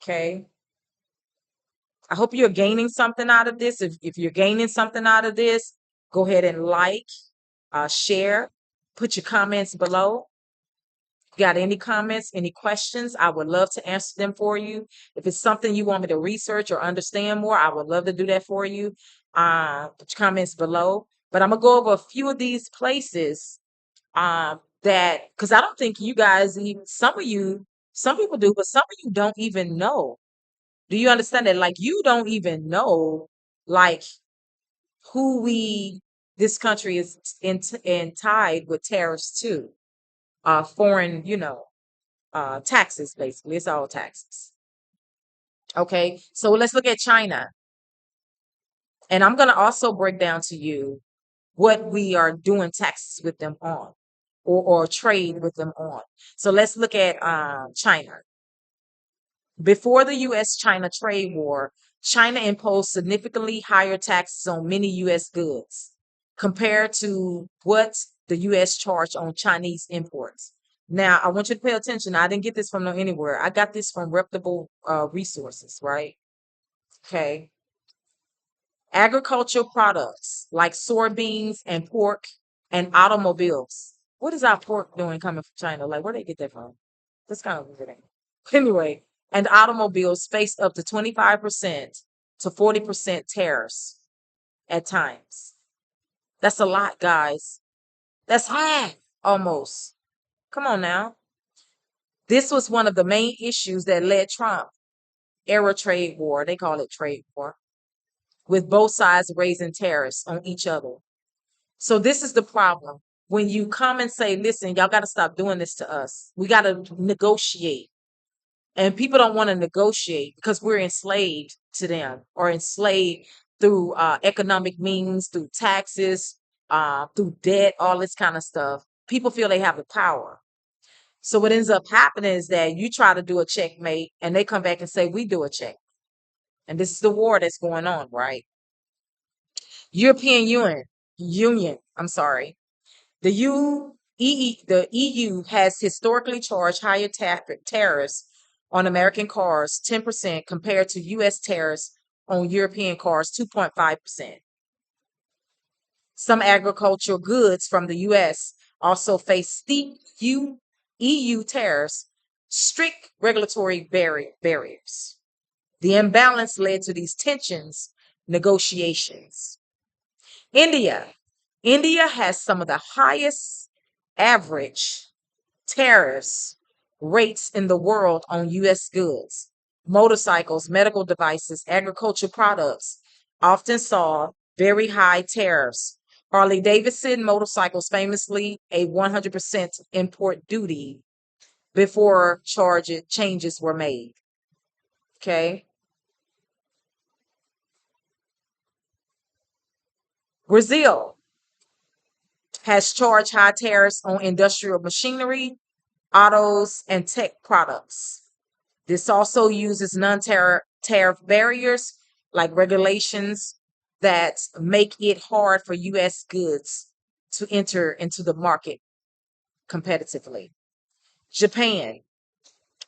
Okay. I hope you're gaining something out of this. If you're gaining something out of this, go ahead and like, share, put your comments below. Got any comments, any questions? I would love to answer them for you. If it's something you want me to research or understand more, I would love to do that for you. Put your comments below. But I'm gonna go over a few of these places that because I don't think you guys even some people do, but some of you don't even know. Do you understand that? Like you don't even know like who this country is in tied with tariffs to foreign, taxes, basically. It's all taxes. Okay. So let's look at China. And I'm going to also break down to you what we are doing taxes with them on or trade with them on. So let's look at China. Before the US China trade war, China imposed significantly higher taxes on many US goods compared to what the US charged on Chinese imports. Now, I want you to pay attention. I didn't get this from anywhere. I got this from reputable resources, right? Okay. Agricultural products like soybeans and pork and automobiles. What is our pork doing coming from China? Like, where they get that from? That's kind of weird. Anyway, and automobiles face up to 25% to 40% tariffs at times. That's a lot, guys. That's half almost. Come on now. This was one of the main issues that led Trump era trade war. They call it trade war, with both sides raising tariffs on each other. So this is the problem. When you come and say, listen, y'all got to stop doing this to us. We got to negotiate. And people don't want to negotiate because we're enslaved to them or enslaved through economic means, through taxes, through debt, all this kind of stuff. People feel they have the power. So what ends up happening is that you try to do a checkmate and they come back and say, we do a check. And this is the war that's going on, right? European Union, I'm sorry. The EU has historically charged higher tariffs on American cars, 10% compared to US tariffs on European cars, 2.5%. Some agricultural goods from the US also face steep EU tariffs, strict regulatory barriers. The imbalance led to these tensions, negotiations. India. India has some of the highest average tariffs rates in the world on US goods. Motorcycles, medical devices, agricultural products often saw very high tariffs. Harley Davidson motorcycles famously a 100% import duty before changes were made. Okay. Brazil has charged high tariffs on industrial machinery, autos, and tech products. This also uses non-tariff barriers like regulations that make it hard for US goods to enter into the market competitively. Japan.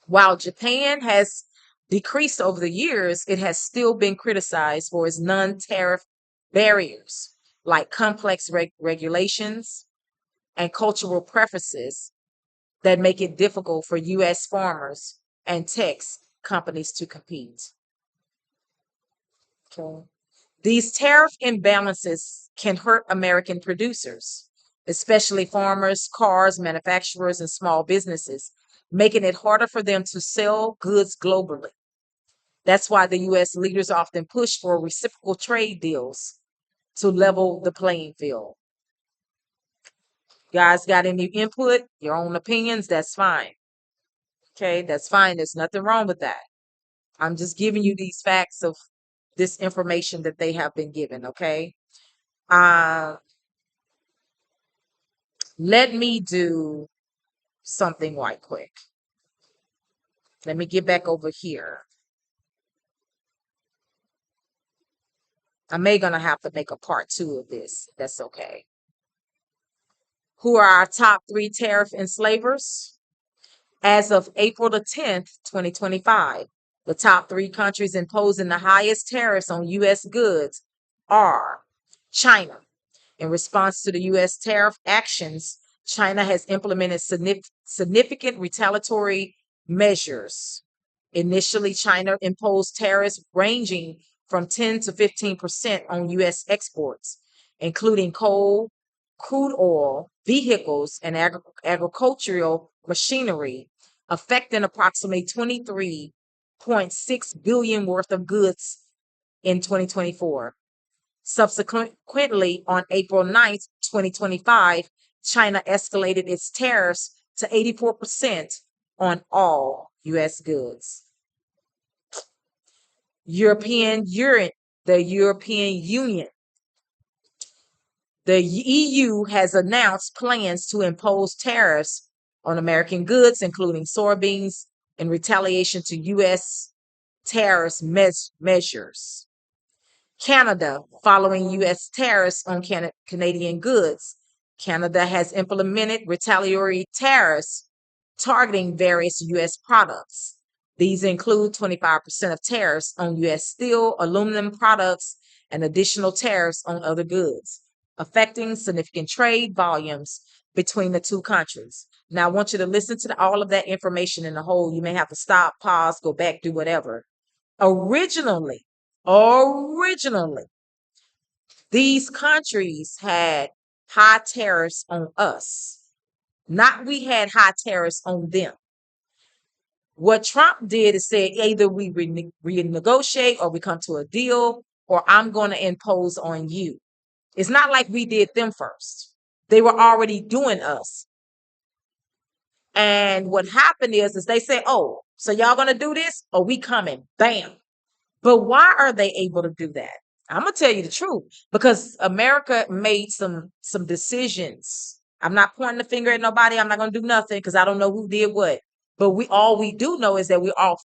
While Japan has decreased over the years, it has still been criticized for its non-tariff barriers like complex regulations and cultural preferences that make it difficult for US farmers and tech companies to compete. Okay. These tariff imbalances can hurt American producers, especially farmers, cars, manufacturers, and small businesses, making it harder for them to sell goods globally. That's why the US leaders often push for reciprocal trade deals to level the playing field. Guys, got any input, your own opinions? That's fine. Okay, that's fine. There's nothing wrong with that. I'm just giving you these facts of this information that they have been given. Okay. Uh, let me do something right quick. Let me get back over here. I may gonna have to make a part 2 of this. That's okay. Who are our top 3 tariff enslavers? As of April the 10th, 2025, The top 3 countries imposing the highest tariffs on U.S. goods are China. In response to the U.S. tariff actions, China has implemented significant retaliatory measures. Initially, China imposed tariffs ranging from 10 to 15% on U.S. exports, including coal, crude oil, vehicles, and agricultural machinery, affecting approximately 23.6 billion worth of goods in 2024. Subsequently, on April 9th, 2025, China escalated its tariffs to 84% on all U.S. goods. The European Union. The EU has announced plans to impose tariffs on American goods, including soybeans, in retaliation to U.S. tariffs measures. Canada, following U.S. tariffs on Canadian goods. Canada has implemented retaliatory tariffs targeting various U.S. products. These include 25% of tariffs on U.S. steel, aluminum products, and additional tariffs on other goods, affecting significant trade volumes between the two countries. Now, I want you to listen to all of that information in the whole. You may have to stop, pause, go back, do whatever. Originally, these countries had high tariffs on us, not we had high tariffs on them. What Trump did is say either we renegotiate or we come to a deal, or I'm going to impose on you. It's not like we did them first. They were already doing us. And what happened is they say, oh, so y'all going to do this or we coming? Bam. But why are they able to do that? I'm going to tell you the truth, because America made some decisions. I'm not pointing the finger at nobody. I'm not going to do nothing because I don't know who did what. But all we do know is that we're all